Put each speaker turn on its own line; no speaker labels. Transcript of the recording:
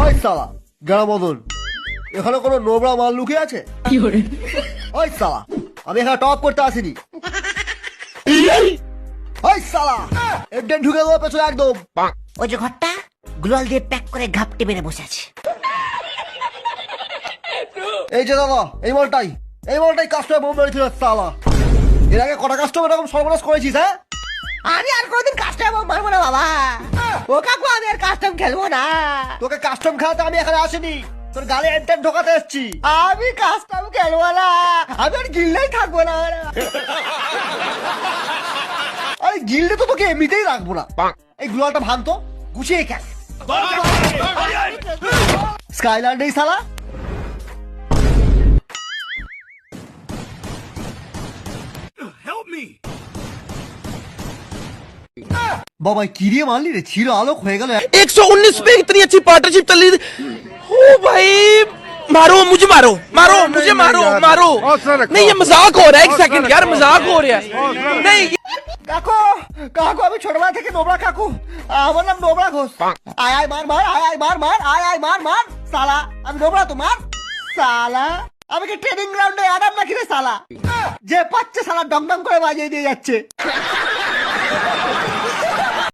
ওই সালা গ্রাম মদন, এখানে কোনো নোবরা মাল লুকিয়ে আছে? ওই সালা, আমি এখানে টপ করতে আসিনি। ওই সালা একদিন ঢুকে দেবো পেছনে একদম।
ওই যে ঘরটা গ্লোয়াল দিয়ে প্যাক করে ঘাপটে মেরে বসে আছে।
এই যে দাদা, এই মালটাই কাস্টমার বোম মেরেছিল সালা। এর আগে কটা কাস্টমার এরকম সর্বনাশ করেছিস? হ্যাঁ,
আমি আর কোনদিন কাস্টম মারবো না বাবা। ও কাকু আমি আর কাস্টম খেলবো না।
তোকে কাস্টম খেলাতে আমি এখানে আসিনি, তোর গালে এন্টেন ঢোকাতে এসছি।
আমি কাস্টম খেলবো না, আমি আর গিল্ডেই থাকবো না।
আরে গিল্ডে তো তোকে এমনিতেই রাখবো না। এই গুলাটা ভাঙতো গুছিয়ে খেল। স্কাইল্যান্ড এই সালা। বাবা কি দিয়ে মারলি রে? ছিল আলোক হয়ে গেল।
119 पे इतनी अच्छी पार्टनरशिप चल रही थी। ओ भाई मारो मुझे, मारो मारो मुझे, मारो मारो। नहीं ये मजाक हो रहा है, एक सेकंड यार, मजाक हो रहा है। नहीं
কাকু কাকু, আমি ছোটবেলা থেকে নোবরা কাকু, আমার নাম নোবরা ঘোষ। আয় আয় মার মার, আয় আয় মার মার, আয় আয় মার মার সালা। আমি নোবরা তোমার সালা। আমি কি ট্রেনিং গ্রাউন্ডে আরাম নাকি রে সালা? যে পাচ্ছে সালা ডং ডং করে বাজিয়ে দিয়ে যাচ্ছে।